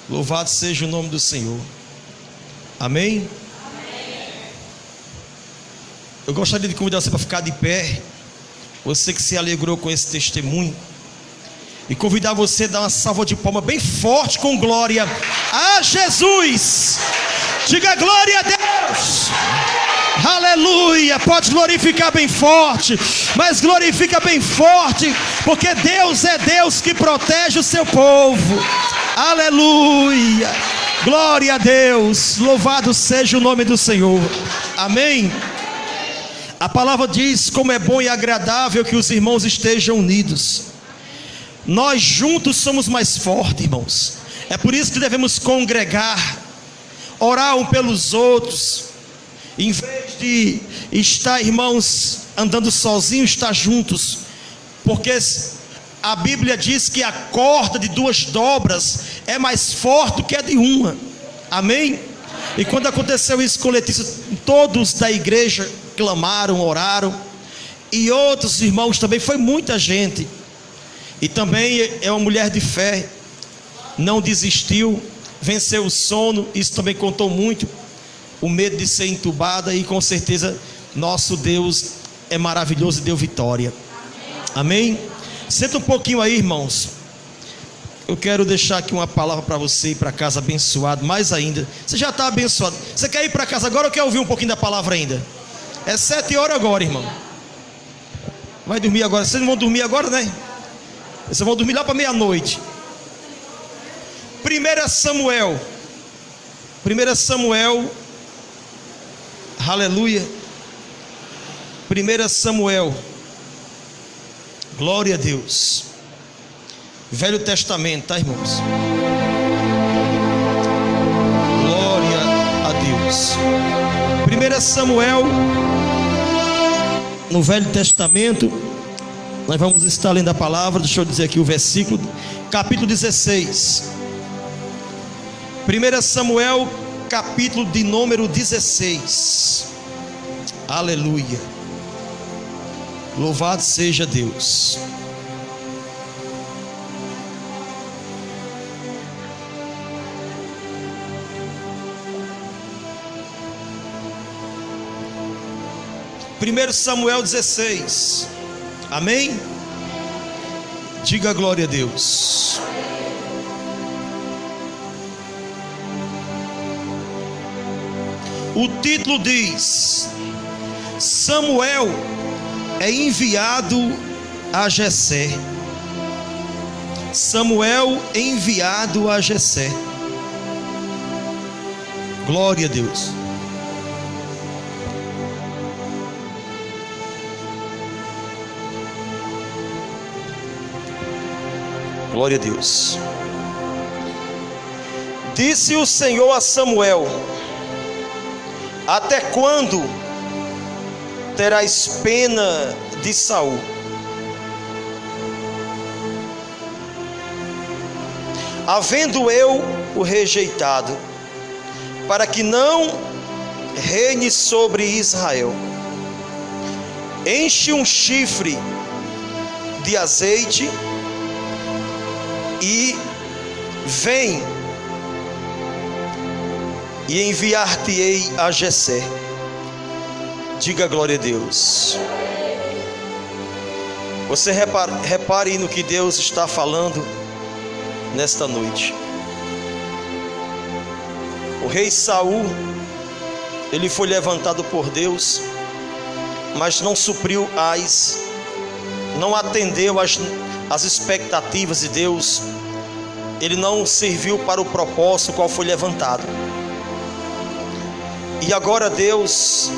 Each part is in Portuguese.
Louvado seja o nome do Senhor. Amém? Eu gostaria de convidar você para ficar de pé. Você que se alegrou com esse testemunho. E convidar você a dar uma salva de palmas bem forte com glória a Jesus. Diga glória a Deus. Aleluia. Pode glorificar bem forte, mas glorifica bem forte, porque Deus é Deus que protege o seu povo. Aleluia. Glória a Deus. Louvado seja o nome do Senhor. Amém. A palavra diz como é bom e agradável que os irmãos estejam unidos. Nós juntos somos mais fortes, irmãos. É por isso que devemos congregar, orar um pelos outros, em vez de estar, irmãos, andando sozinhos, estar juntos. Porque a Bíblia diz que a corda de duas dobras é mais forte do que a de uma. Amém? E quando aconteceu isso com Letícia, todos da igreja clamaram, oraram. E outros irmãos também, foi muita gente. E também é uma mulher de fé, não desistiu, venceu o sono. Isso também contou muito, o medo de ser entubada. E com certeza nosso Deus é maravilhoso e deu vitória. Amém? Senta um pouquinho aí, irmãos. Eu quero deixar aqui uma palavra para você ir para casa abençoado, mais ainda. Você já está abençoado. Você quer ir para casa agora ou quer ouvir um pouquinho da palavra ainda? É 7 horas agora, irmão. Vai dormir agora. Vocês não vão dormir agora, né? Vocês vão dormir lá para meia-noite. 1 Samuel. 1 Samuel. Aleluia. 1 Samuel. Glória a Deus. Velho Testamento, tá, irmãos? Glória a Deus. 1 Samuel, no Velho Testamento. Nós vamos estar lendo a palavra. Deixa eu dizer aqui o versículo, capítulo 16. 1 Samuel, capítulo de número 16. Aleluia. Louvado seja Deus. Primeiro Samuel 16. Amém? Diga glória a Deus. O título diz: Samuel é enviado a Jessé. Samuel é enviado a Jessé. Glória a Deus. Glória a Deus. Disse o Senhor a Samuel: até quando terás pena de Saul? Havendo eu o rejeitado, para que não reine sobre Israel. Enche um chifre de azeite e vem, e enviar-te-ei a Jessé. Diga glória a Deus. Você repare no que Deus está falando nesta noite. O rei Saul, ele foi levantado por Deus, mas não supriu não atendeu as expectativas de Deus. Ele não serviu para o propósito qual foi levantado. E agora Deus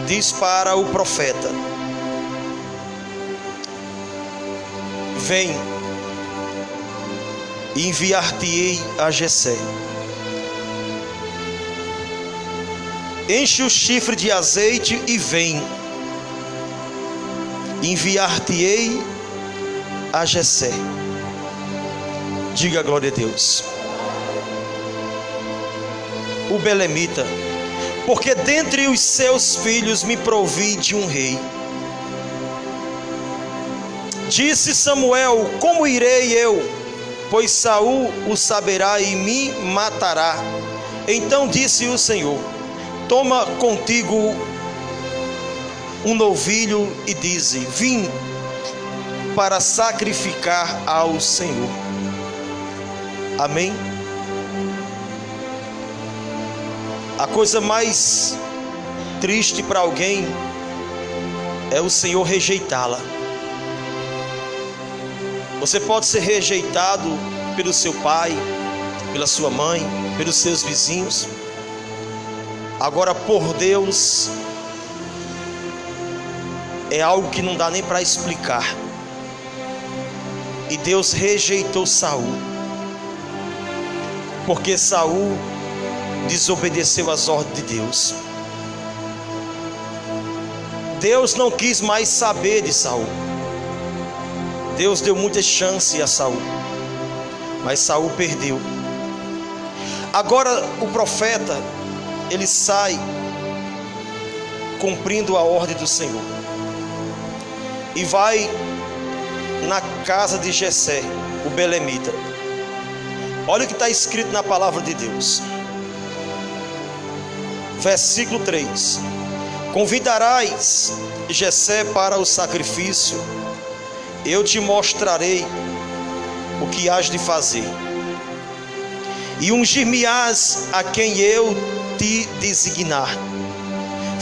diz para o profeta: vem, enviar-te-ei a Jessé. Enche o chifre de azeite e vem, enviar-te-ei a Jessé. Diga glória a Deus. O belemita: porque dentre os seus filhos me provi de um rei. Disse Samuel: como irei eu pois Saul o saberá e me matará. Então disse o Senhor: toma contigo um novilho e dize: vim para sacrificar ao Senhor. Amém? A coisa mais triste para alguém é o Senhor rejeitá-la. Você pode ser rejeitado pelo seu pai, pela sua mãe, pelos seus vizinhos. Agora, por Deus, é algo que não dá nem para explicar. E Deus rejeitou Saul, porque Saul desobedeceu às ordens de Deus. Deus não quis mais saber de Saul. Deus deu muitas chances a Saul, mas Saul perdeu. Agora o profeta, ele sai cumprindo a ordem do Senhor e vai na casa de Jessé, o belemita. Olha o que está escrito na palavra de Deus. Versículo 3: convidarás Jessé para o sacrifício, eu te mostrarei o que hás de fazer, e ungir-me-ás a quem eu te designar.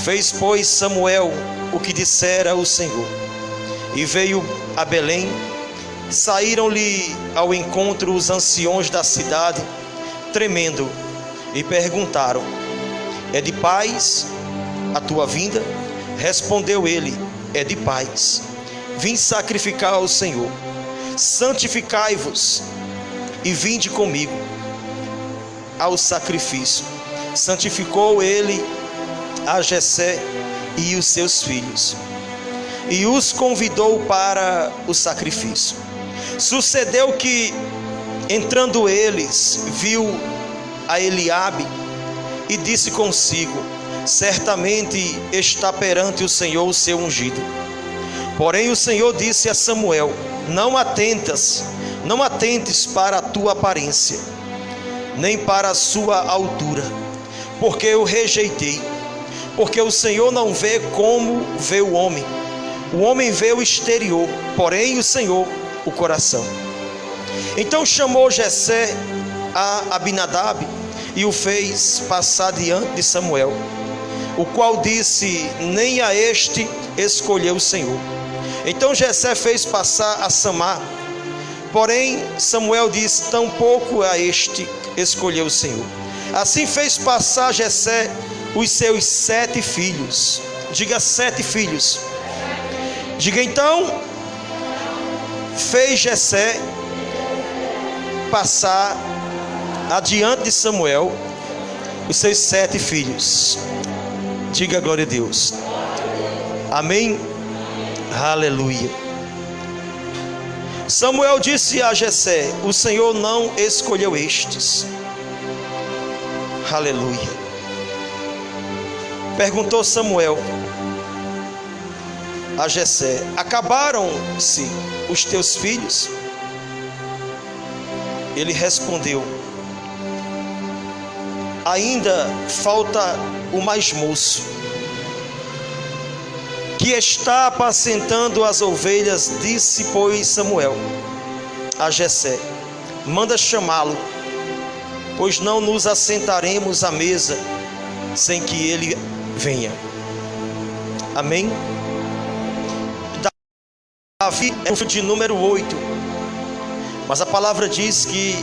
Fez, pois, Samuel o que dissera o Senhor, e veio a Belém. Saíram-lhe ao encontro os anciões da cidade, tremendo, e perguntaram: é de paz a tua vinda? Respondeu ele: é de paz. Vim sacrificar ao Senhor. Santificai-vos e vinde comigo ao sacrifício. Santificou ele a Jessé e os seus filhos, e os convidou para o sacrifício. Sucedeu que, entrando eles, viu a Eliabe e disse consigo: certamente está perante o Senhor o seu ungido. Porém o Senhor disse a Samuel: não atentes para a tua aparência, nem para a sua altura, porque eu rejeitei. Porque o Senhor não vê como vê o homem vê o exterior, porém o Senhor o coração. Então chamou Jessé a Abinadab e o fez passar diante de Samuel, o qual disse: nem a este escolheu o Senhor. Então Jessé fez passar a Samar, porém Samuel disse: tampouco a este escolheu o Senhor. Assim fez passar Jessé os seus 7 filhos. Diga 7 filhos. Diga então, fez Jessé passar adiante de Samuel os seus 7 filhos. Diga glória a Deus. Amém. Aleluia. Samuel disse a Jessé: o Senhor não escolheu estes. Aleluia. Perguntou Samuel a Jessé: acabaram-se os teus filhos? Ele respondeu: ainda falta o mais moço, que está apacentando as ovelhas. Disse, pois, Samuel a Jessé: manda chamá-lo, pois não nos assentaremos à mesa sem que ele venha. Amém. Davi é o filho de número 8, mas a palavra diz que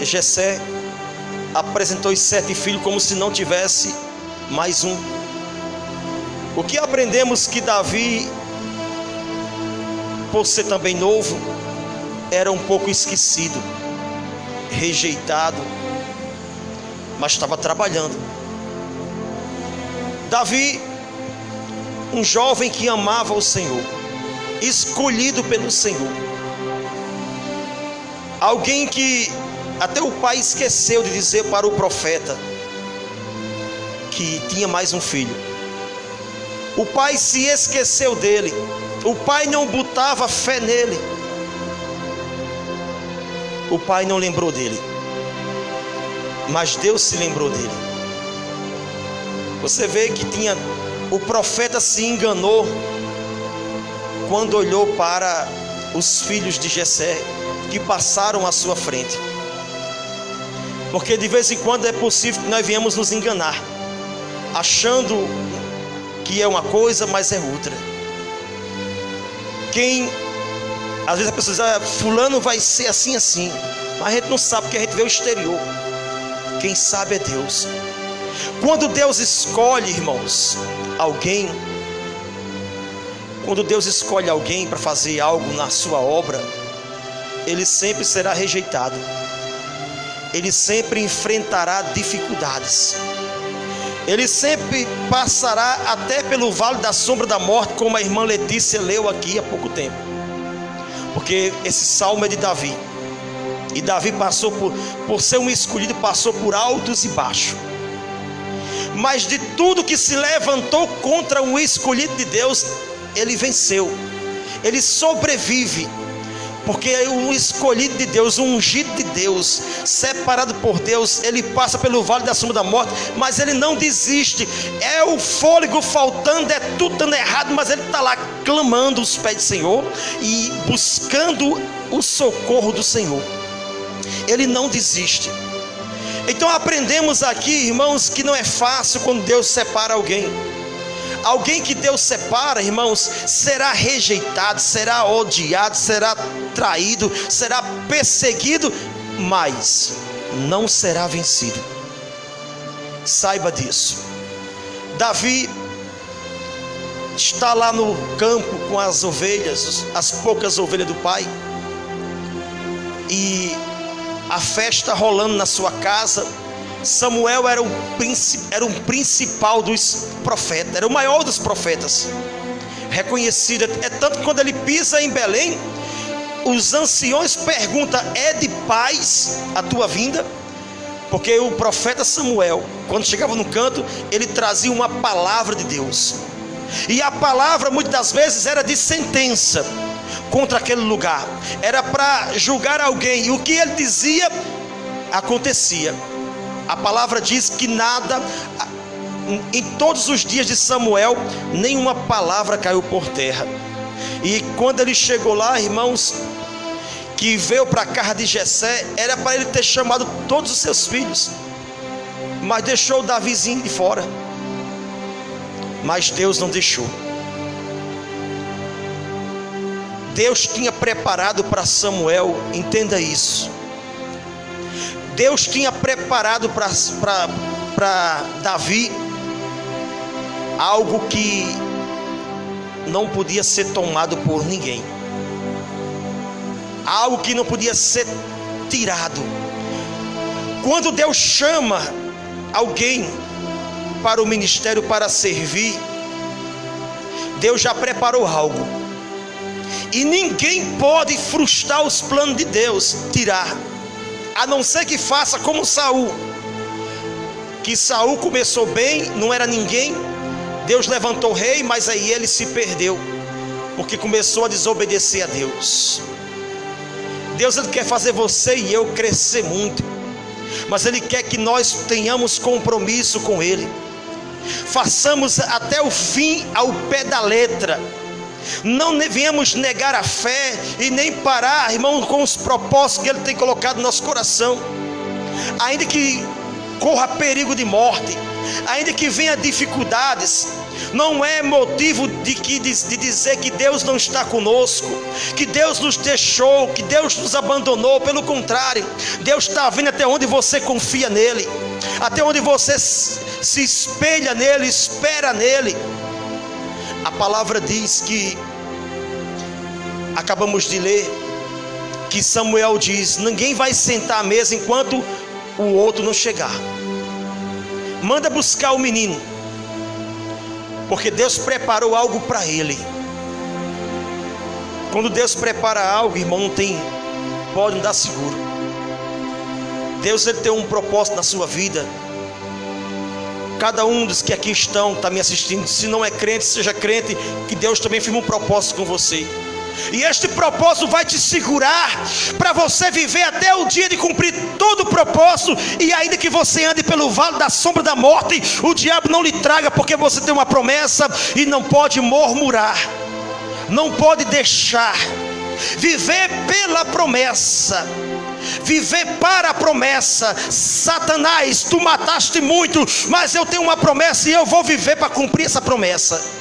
Jessé apresentou os 7 filhos como se não tivesse mais um. O que aprendemos que Davi, por ser também novo, era um pouco esquecido, rejeitado, mas estava trabalhando. Davi, um jovem que amava o Senhor, escolhido pelo Senhor, alguém que até o pai esqueceu de dizer para o profeta que tinha mais um filho. O pai se esqueceu dele, o pai não botava fé nele. o pai não lembrou dele, mas Deus se lembrou dele. Você vê que o profeta se enganou quando olhou para os filhos de Jessé que passaram à sua frente, porque de vez em quando é possível que nós viemos nos enganar, achando que é uma coisa, mas é outra. Às vezes a pessoa diz, fulano vai ser assim, assim, mas a gente não sabe, porque a gente vê o exterior. Quem sabe é Deus. Quando Deus escolhe, irmãos, quando Deus escolhe alguém para fazer algo na sua obra, ele sempre será rejeitado, ele sempre enfrentará dificuldades, ele sempre passará até pelo vale da sombra da morte, como a irmã Letícia leu aqui há pouco tempo, porque esse salmo é de Davi, e Davi passou por ser um escolhido, passou por altos e baixos, mas de tudo que se levantou contra o escolhido de Deus, ele venceu, ele sobrevive, porque o escolhido de Deus, o ungido de Deus, separado por Deus, ele passa pelo vale da sombra da morte, mas ele não desiste. É o fôlego faltando, é tudo dando errado, mas ele está lá clamando os pés do Senhor e buscando o socorro do Senhor. Ele não desiste. Então aprendemos aqui, irmãos, que não é fácil quando Deus separa alguém. Alguém que Deus separa, irmãos, será rejeitado, será odiado, será traído, será perseguido, mas não será vencido. Saiba disso. Davi está lá no campo com as ovelhas, as poucas ovelhas do pai, e a festa rolando na sua casa. Samuel era um principal dos profetas, era o maior dos profetas, reconhecido. É tanto que quando ele pisa em Belém, os anciões perguntam, é de paz a tua vinda? Porque o profeta Samuel, quando chegava no canto, ele trazia uma palavra de Deus, e a palavra muitas das vezes era de sentença contra aquele lugar, era para julgar alguém, e o que ele dizia acontecia. A palavra diz que nada, em todos os dias de Samuel, nenhuma palavra caiu por terra. E quando ele chegou lá, irmãos, que veio para a casa de Jessé, era para ele ter chamado todos os seus filhos, mas deixou o Davizinho de fora. Mas Deus não deixou. Deus tinha preparado para Samuel, entenda isso. Deus tinha preparado para Davi algo que não podia ser tomado por ninguém, algo que não podia ser tirado. Quando Deus chama alguém para o ministério, para servir, Deus já preparou algo, e ninguém pode frustrar os planos de Deus, tirar, a não ser que faça como Saul, que Saul começou bem, não era ninguém, Deus levantou o rei, mas aí ele se perdeu, porque começou a desobedecer a Deus. Deus, ele quer fazer você e eu crescer muito, mas ele quer que nós tenhamos compromisso com ele, façamos até o fim, ao pé da letra. Não devemos negar a fé e nem parar, irmão, com os propósitos que ele tem colocado no nosso coração, ainda que corra perigo de morte, ainda que venha dificuldades. Não é motivo de dizer que Deus não está conosco, que Deus nos deixou, que Deus nos abandonou. Pelo contrário, Deus está vindo até onde você confia nele, até onde você se espelha nele, espera nele. A palavra diz que, acabamos de ler, que Samuel diz, ninguém vai sentar à mesa enquanto o outro não chegar. Manda buscar o menino, porque Deus preparou algo para ele. Quando Deus prepara algo, irmão, pode não dar seguro. Deus, ele tem um propósito na sua vida. Cada um dos que aqui estão, está me assistindo, se não é crente, seja crente, que Deus também firma um propósito com você. E este propósito vai te segurar para você viver até o dia de cumprir todo o propósito. E ainda que você ande pelo vale da sombra da morte, o diabo não lhe traga, porque você tem uma promessa e não pode murmurar, não pode deixar. Viver pela promessa, viver para a promessa. Satanás, tu mataste muito, mas eu tenho uma promessa e eu vou viver para cumprir essa promessa.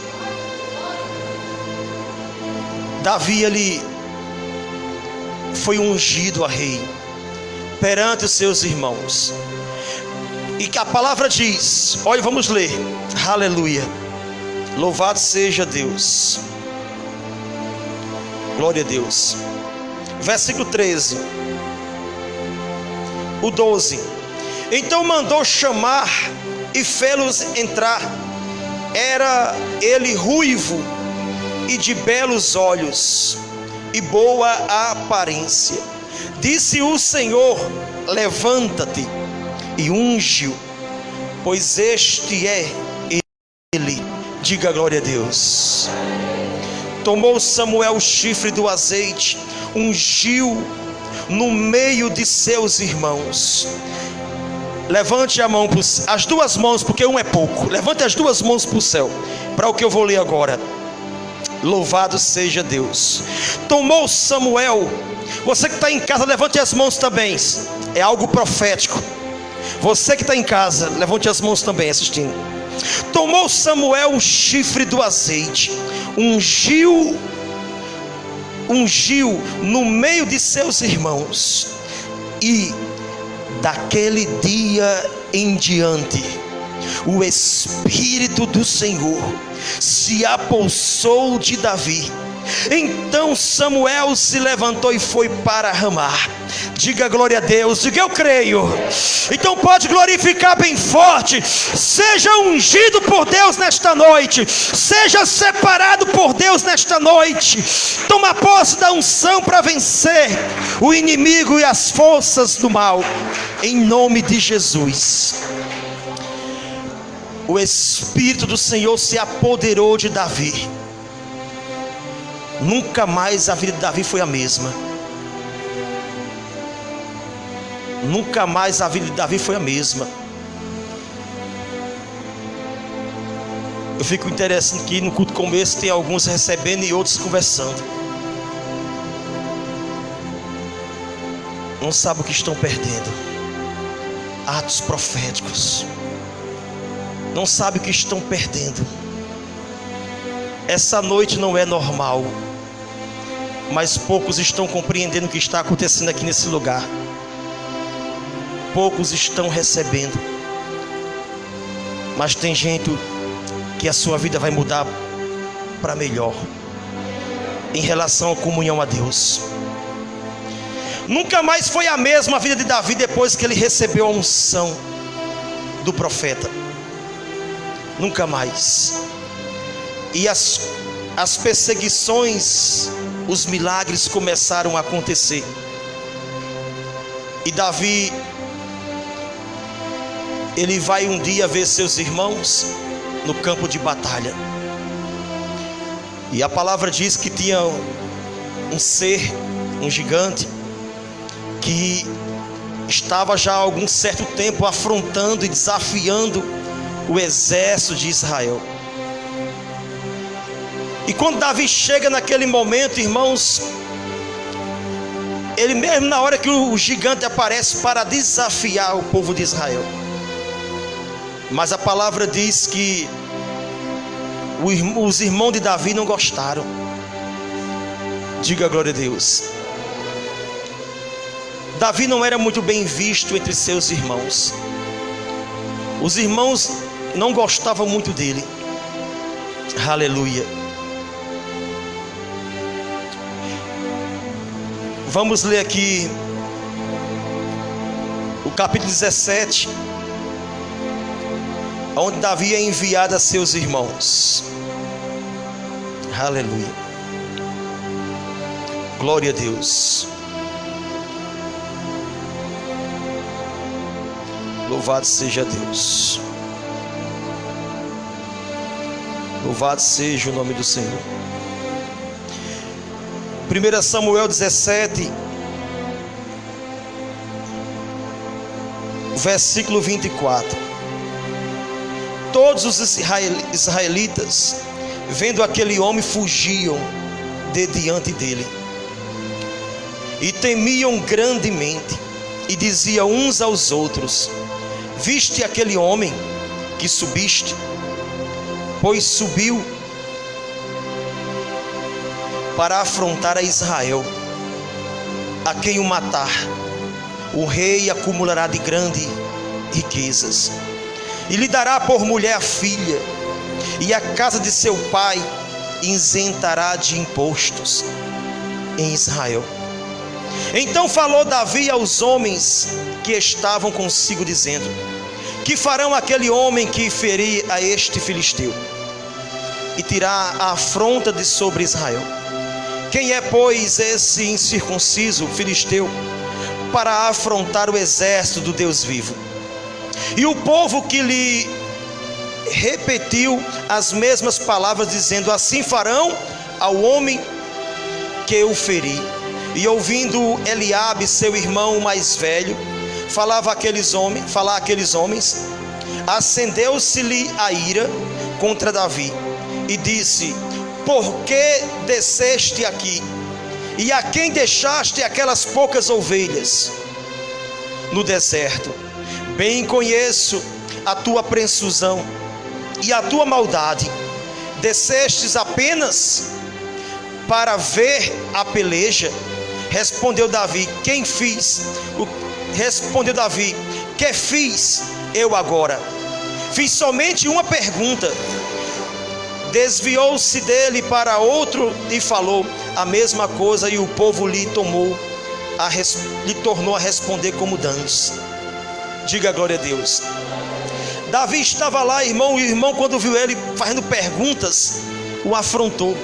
Davi, ele foi ungido a rei perante os seus irmãos, e que a palavra diz, olha, vamos ler, aleluia, louvado seja Deus, glória a Deus. Versículo 13, o 12: então mandou chamar e fê-los entrar. Era ele ruivo e de belos olhos e boa aparência. Disse o Senhor: levanta-te e unge-o, pois este é ele. Diga glória a Deus. Tomou Samuel o chifre do azeite, ungiu no meio de seus irmãos. Levante a mão, as duas mãos, porque um é pouco. Levante as duas mãos para o céu, para o que eu vou ler agora. Louvado seja Deus. Tomou Samuel. Você que está em casa, levante as mãos também. É algo profético. Você que está em casa, levante as mãos também assistindo. Tomou Samuel o chifre do azeite, ungiu no meio de seus irmãos, e daquele dia em diante o Espírito do Senhor se apossou de Davi. Então Samuel se levantou e foi para Ramá. Diga glória a Deus, diga eu creio. Então pode glorificar bem forte. Seja ungido por Deus nesta noite, seja separado por Deus nesta noite. Toma posse da unção para vencer o inimigo e as forças do mal, em nome de Jesus. O Espírito do Senhor se apoderou de Davi. Nunca mais a vida de Davi foi a mesma. Nunca mais a vida de Davi foi a mesma. Eu fico interessado que no culto como esse tem alguns recebendo e outros conversando. Não sabem o que estão perdendo. Atos proféticos. Não sabem o que estão perdendo. Essa noite não é normal, mas poucos estão compreendendo o que está acontecendo aqui nesse lugar. Poucos estão recebendo, mas tem gente que a sua vida vai mudar para melhor em relação à comunhão a Deus. Nunca mais foi a mesma a vida de Davi depois que ele recebeu a unção do profeta. Nunca mais. E as perseguições, os milagres começaram a acontecer. E Davi, ele vai um dia ver seus irmãos no campo de batalha. E a palavra diz que tinha um ser, um gigante, que estava já há algum certo tempo afrontando e desafiando o exército de Israel. E quando Davi chega naquele momento, irmãos, ele mesmo na hora que o gigante aparece para desafiar o povo de Israel, mas a palavra diz que os irmãos de Davi não gostaram. Diga glória a Deus. Davi não era muito bem visto entre seus irmãos. Os irmãos não gostavam muito dele. Aleluia. Vamos ler aqui o capítulo 17, onde Davi é enviado a seus irmãos. Aleluia. Glória a Deus. Louvado seja Deus. Louvado seja o nome do Senhor. 1 Samuel 17, versículo 24. Todos os israelitas, vendo aquele homem, fugiam de diante dele e temiam grandemente, e diziam uns aos outros: viste aquele homem que subiste? Pois subiu para afrontar a Israel, a quem o matar, o rei acumulará de grandes riquezas, e lhe dará por mulher a filha, e a casa de seu pai isentará de impostos em Israel. Então falou Davi aos homens que estavam consigo, dizendo: que farão aquele homem que ferir a este filisteu e tirar a afronta de sobre Israel? Quem é, pois, esse incircunciso filisteu para afrontar o exército do Deus vivo? E o povo que lhe repetiu as mesmas palavras, dizendo: assim farão ao homem que o ferir. E ouvindo Eliabe, seu irmão mais velho, falar àqueles homens, acendeu-se-lhe a ira contra Davi, e disse: por que desceste aqui? E a quem deixaste aquelas poucas ovelhas no deserto? Bem conheço a tua presunção e a tua maldade. Descestes apenas para ver a peleja? Respondeu Davi: que fiz eu agora? Fiz somente uma pergunta. Desviou-se dele para outro e falou a mesma coisa, e o povo lhe tornou a responder como dantes. Diga glória a Deus. Davi estava lá, irmão, e o irmão, quando viu ele fazendo perguntas, o afrontou,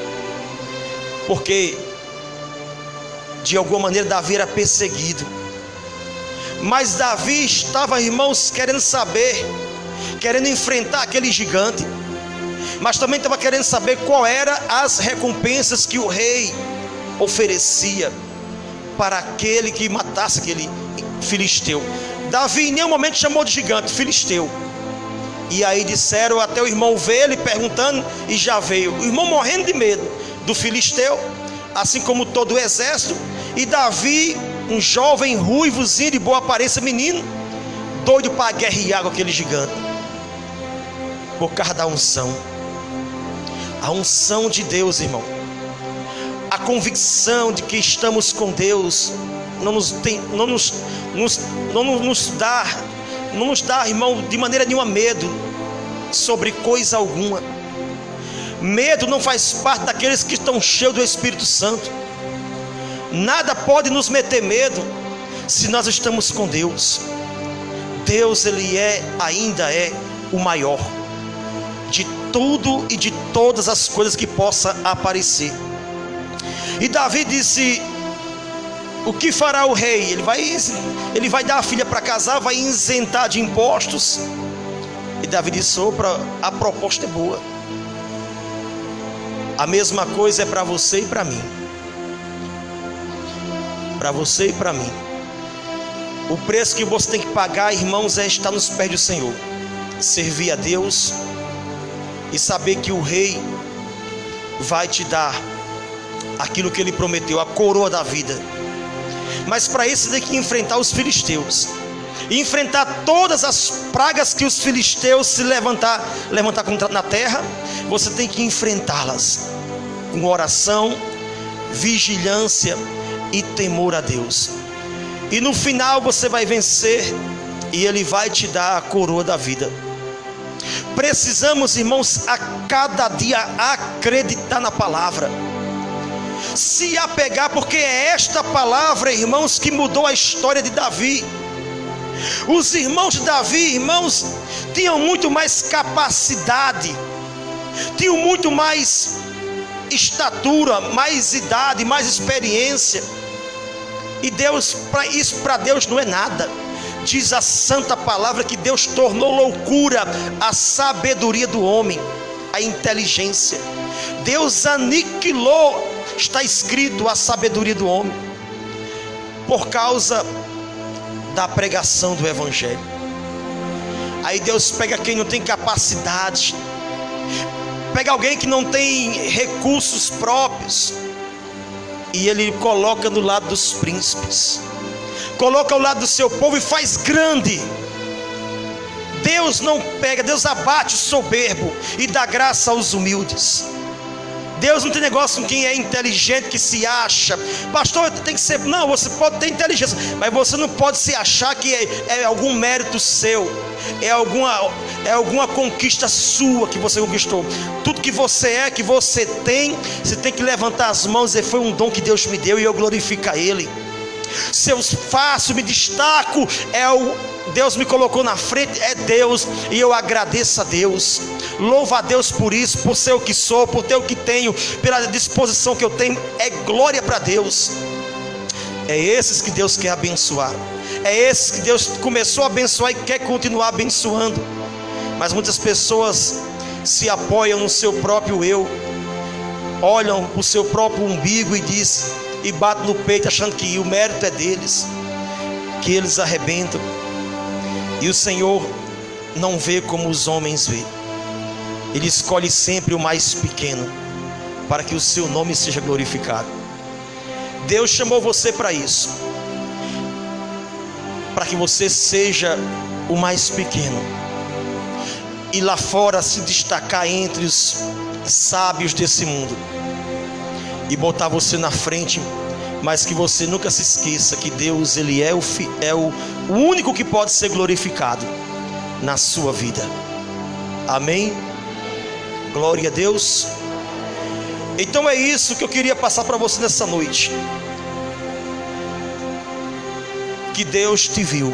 porque de alguma maneira Davi era perseguido. Mas Davi estava, irmãos, querendo saber, querendo enfrentar aquele gigante, mas também estava querendo saber qual eram as recompensas que o rei oferecia para aquele que matasse aquele filisteu. Davi em nenhum momento chamou de gigante, filisteu. E aí disseram, até o irmão ver ele perguntando, e já veio o irmão morrendo de medo do filisteu, assim como todo o exército. E Davi, um jovem ruivozinho de boa aparência, menino, doido para guerrear com aquele gigante, por causa da unção. A unção de Deus, irmão, a convicção de que estamos com Deus, não nos dá, irmão, de maneira nenhuma medo sobre coisa alguma. Medo não faz parte daqueles que estão cheios do Espírito Santo. Nada pode nos meter medo se nós estamos com Deus. Deus, Ele ainda é o maior de tudo e de todas as coisas que possa aparecer. E Davi disse: o que fará o rei? Ele vai dar a filha para casar, vai isentar de impostos. E Davi disse: a proposta é boa. A mesma coisa é para você e para mim. Para você e para mim. O preço que você tem que pagar, irmãos, é estar nos pés do Senhor, servir a Deus e saber que o rei vai te dar aquilo que ele prometeu, a coroa da vida. Mas para isso você tem que enfrentar os filisteus, e enfrentar todas as pragas que os filisteus se levantar na terra. Você tem que enfrentá-las com oração, vigilância e temor a Deus. E no final você vai vencer, e Ele vai te dar a coroa da vida. Precisamos, irmãos, a cada dia acreditar na palavra, se apegar, porque é esta palavra, irmãos, que mudou a história de Davi. Os irmãos de Davi, irmãos, tinham muito mais capacidade, tinham muito mais estatura, mais idade, mais experiência. E Deus, para Deus não é nada. Diz a santa palavra que Deus tornou loucura a sabedoria do homem, a inteligência. Deus aniquilou está escrito a sabedoria do homem, por causa da pregação do evangelho. Aí Deus pega quem não tem capacidade, pega alguém que não tem recursos próprios, e Ele coloca do lado dos príncipes, coloca ao lado do seu povo e faz grande. Deus não pega, Deus abate o soberbo e dá graça aos humildes. Deus não tem negócio com quem é inteligente, que se acha. Pastor, tem que ser. Não, você pode ter inteligência, mas você não pode se achar que é algum mérito seu, é alguma conquista sua que você conquistou. Tudo que você é, que você tem que levantar as mãos e dizer: foi um dom que Deus me deu e eu glorifico a Ele. Se eu faço, me destaco, Deus me colocou na frente, é Deus, e eu agradeço a Deus, louvo a Deus por isso, por ser o que sou, por ter o que tenho, pela disposição que eu tenho, é glória para Deus. É esses que Deus quer abençoar, é esses que Deus começou a abençoar e quer continuar abençoando. Mas muitas pessoas se apoiam no seu próprio eu, olham para o seu próprio umbigo e batem no peito achando que o mérito é deles, que eles arrebentam. E o Senhor não vê como os homens vê. Ele escolhe sempre o mais pequeno, para que o seu nome seja glorificado. Deus chamou você para isso, para que você seja o mais pequeno, e lá fora se destacar entre os sábios desse mundo, e botar você na frente. Mas que você nunca se esqueça que Deus, Ele é o único que pode ser glorificado na sua vida. Amém? Glória a Deus. Então é isso que eu queria passar para você nessa noite. Que Deus te viu,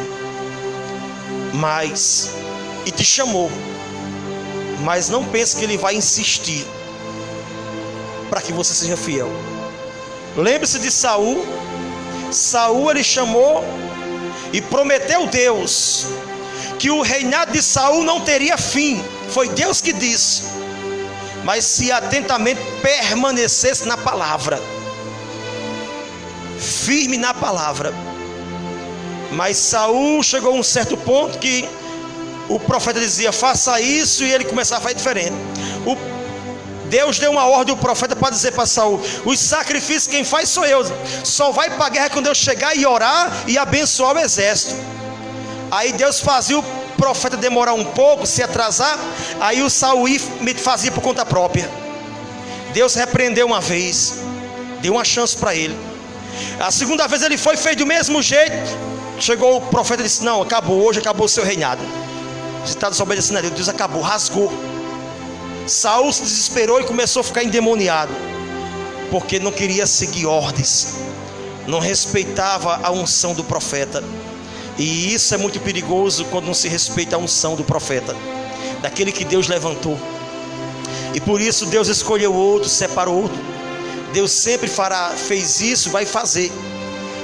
e te chamou, mas não pense que Ele vai insistir para que você seja fiel. Lembre-se de Saul. Saul, ele chamou e prometeu Deus que o reinado de Saul não teria fim. Foi Deus que disse, mas se atentamente permanecesse na palavra, firme na palavra. Mas Saul chegou a um certo ponto que o profeta dizia: faça isso, e ele começava a fazer diferente. Deus deu uma ordem ao profeta para dizer para Saul: os sacrifícios quem faz sou eu, só vai para a guerra quando eu chegar e orar e abençoar o exército. Aí Deus fazia o profeta demorar um pouco, se atrasar, aí o Saul fazia por conta própria. Deus repreendeu uma vez, deu uma chance para ele. A segunda vez ele foi, fez do mesmo jeito. Chegou o profeta e disse: não, acabou, hoje acabou o seu reinado, você está desobedecendo a Deus. Deus acabou, rasgou. Saul se desesperou e começou a ficar endemoniado, porque não queria seguir ordens, não respeitava a unção do profeta. E isso é muito perigoso, quando não se respeita a unção do profeta, daquele que Deus levantou. E por isso Deus escolheu outro, separou outro. Deus sempre fez isso, vai fazer,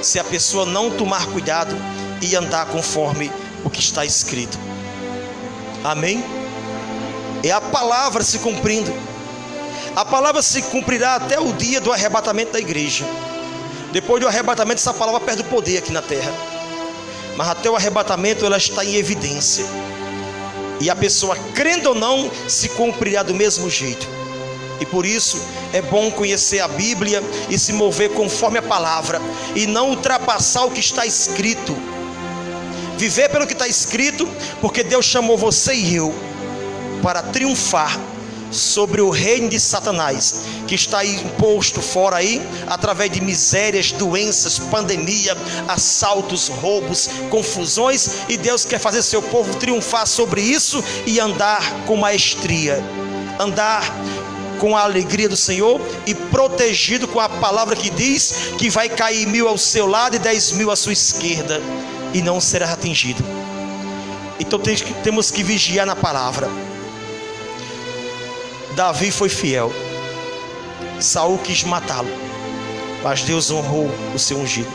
se a pessoa não tomar cuidado e andar conforme o que está escrito. Amém? É a palavra se cumprindo. A palavra se cumprirá até o dia do arrebatamento da igreja. Depois do arrebatamento, essa palavra perde o poder aqui na terra, mas até o arrebatamento ela está em evidência. E a pessoa, crendo ou não, se cumprirá do mesmo jeito. E por isso é bom conhecer a Bíblia e se mover conforme a palavra, e não ultrapassar o que está escrito. Viver pelo que está escrito, porque Deus chamou você e eu para triunfar sobre o reino de Satanás, que está imposto fora aí, através de misérias, doenças, pandemia, assaltos, roubos, confusões. E Deus quer fazer seu povo triunfar sobre isso e andar com maestria, andar com a alegria do Senhor e protegido com a palavra que diz que vai cair 1000 ao seu lado e 10.000 à sua esquerda, e não será atingido. Então temos que vigiar na palavra. Davi foi fiel. Saul quis matá-lo, mas Deus honrou o seu ungido.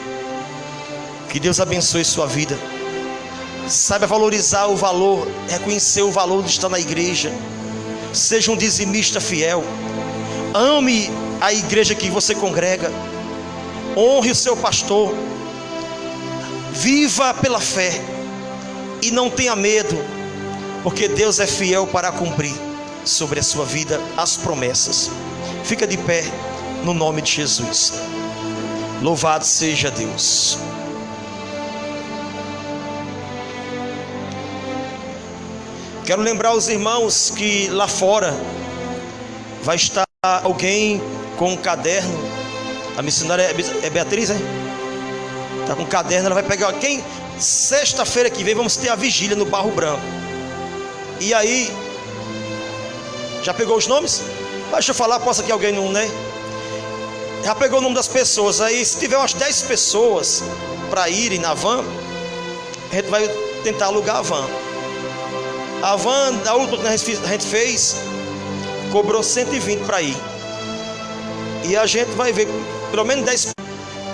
Que Deus abençoe sua vida. Saiba valorizar o valor, reconhecer o valor de estar na igreja. Seja um dizimista fiel. Ame a igreja que você congrega. Honre o seu pastor. Viva pela fé e não tenha medo, porque Deus é fiel para cumprir sobre a sua vida as promessas. Fica de pé no nome de Jesus. Louvado seja Deus. Quero lembrar os irmãos que lá fora vai estar alguém com um caderno. A missionária é Beatriz, é? Está com um caderno, ela vai pegar. Quem? Sexta-feira que vem vamos ter a vigília no Barro Branco. E aí, já pegou os nomes? Deixa eu falar, posso aqui alguém não, né? Já pegou o nome das pessoas. Aí, se tiver umas 10 pessoas para irem na van, a gente vai tentar alugar a van. A van, a última que a gente fez, cobrou 120 para ir. E a gente vai ver pelo menos 10.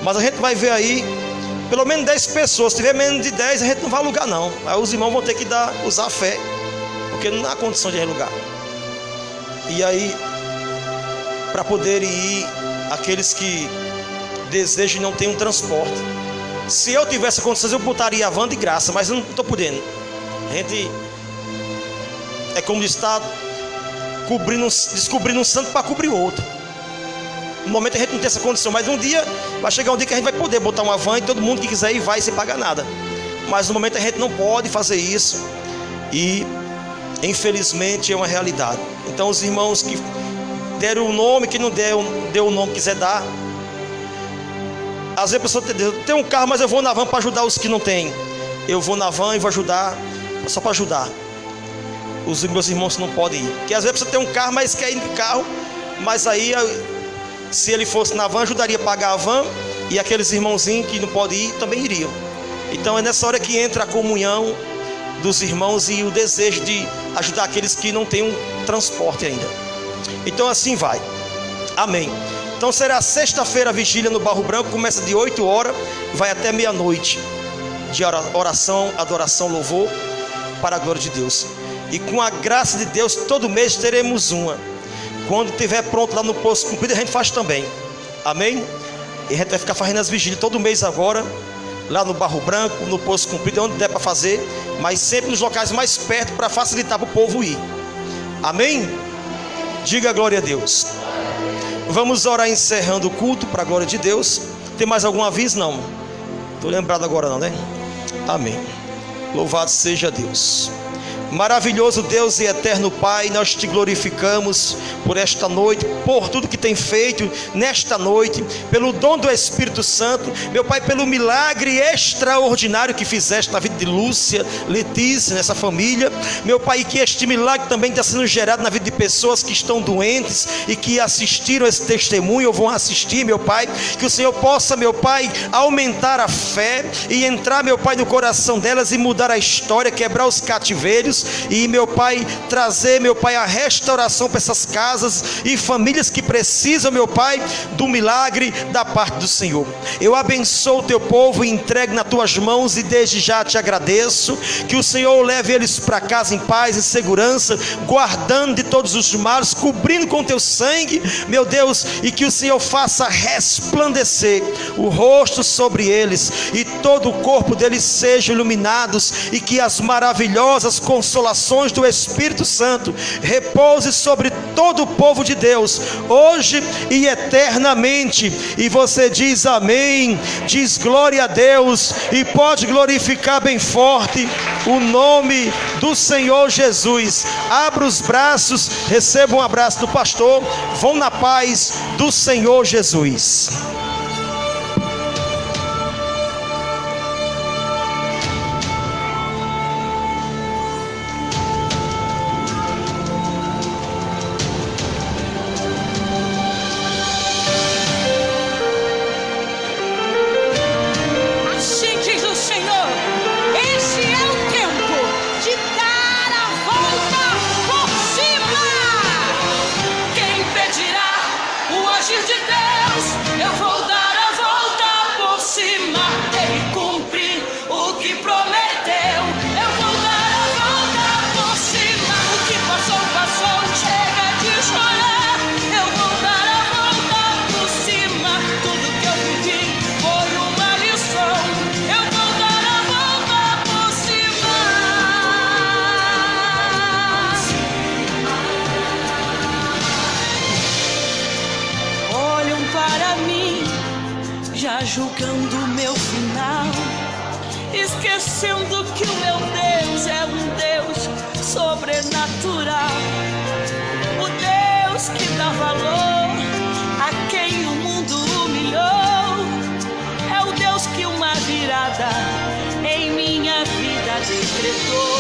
Mas a gente vai ver aí pelo menos 10 pessoas. Se tiver menos de 10, a gente não vai alugar não. Aí os irmãos vão ter que usar a fé, porque não há condição de alugar. E aí, para poder ir, aqueles que desejam e não têm um transporte. Se eu tivesse condições, eu botaria a van de graça, mas eu não estou podendo. A gente é como está descobrindo um santo para cobrir o outro. No momento a gente não tem essa condição, mas um dia vai chegar um dia que a gente vai poder botar uma van e todo mundo que quiser ir vai sem pagar nada. Mas no momento a gente não pode fazer isso e infelizmente é uma realidade. Então os irmãos que deram o nome, que não deu o nome, quiser dar. Às vezes a pessoa tem um carro, mas eu vou na van para ajudar os que não têm. Eu vou na van e vou ajudar, só para ajudar os meus irmãos que não podem ir. Porque às vezes a pessoa tem um carro, mas quer ir de carro, mas aí se ele fosse na van, ajudaria a pagar a van, e aqueles irmãozinhos que não podem ir também iriam. Então é nessa hora que entra a comunhão dos irmãos e o desejo de ajudar aqueles que não têm um transporte ainda. Então assim vai. Amém. Então será sexta-feira a vigília no Barro Branco, começa de 8 horas, vai até meia-noite, de oração, adoração, louvor, para a glória de Deus. E com a graça de Deus, todo mês teremos uma. Quando estiver pronto lá no Poço Comprido, a gente faz também. Amém? E a gente vai ficar fazendo as vigílias todo mês agora, lá no Barro Branco, no Poço Comprido, onde der para fazer, mas sempre nos locais mais perto, para facilitar para o povo ir. Amém? Diga glória a Deus. Vamos orar encerrando o culto para a glória de Deus. Tem mais algum aviso? Não. Estou lembrado agora não, né? Amém. Louvado seja Deus. Maravilhoso Deus e eterno Pai, nós te glorificamos por esta noite, por tudo que tem feito nesta noite, pelo dom do Espírito Santo, meu Pai, pelo milagre extraordinário que fizeste na vida de Lúcia, Letícia, nessa família, meu Pai, que este milagre também está sendo gerado na vida de pessoas que estão doentes e que assistiram esse testemunho ou vão assistir, meu Pai, que o Senhor possa, meu Pai, aumentar a fé e entrar, meu Pai, no coração delas e mudar a história, quebrar os cativeiros e, meu Pai, trazer, meu Pai, a restauração para essas casas e famílias que precisam, meu Pai, do milagre da parte do Senhor. Eu abençoo o teu povo e entrego nas tuas mãos e desde já te agradeço, que o Senhor leve eles para casa em paz e segurança, guardando de todos os males, cobrindo com teu sangue, meu Deus, e que o Senhor faça resplandecer o rosto sobre eles e todo o corpo deles seja iluminados, e que as maravilhosas consolações do Espírito Santo repouse sobre todo o povo de Deus, hoje e eternamente. E você diz amém, diz glória a Deus, e pode glorificar bem forte o nome do Senhor Jesus. Abra os braços, receba um abraço do pastor, vão na paz do Senhor Jesus. De Deus, eu vou julgando o meu final, esquecendo que o meu Deus é um Deus sobrenatural. O Deus que dá valor a quem o mundo humilhou. É o Deus que uma virada em minha vida decretou.